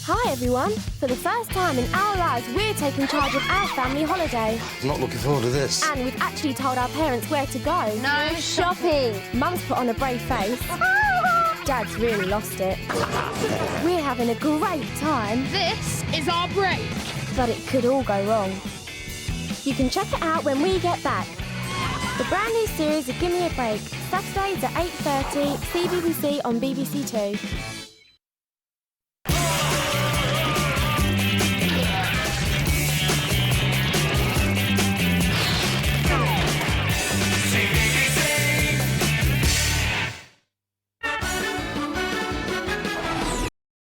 Hi everyone! For the first time in our lives, we're taking charge of our family holiday. I'm not looking forward to this. And we've actually told our parents where to go. No shopping. Mum's put on a brave face. Dad's really lost it. We're having a great time. This is our break. But it could all go wrong. You can check it out when we get back. The brand new series of Gimme a Break, Saturdays at 8:30, CBBC on BBC Two.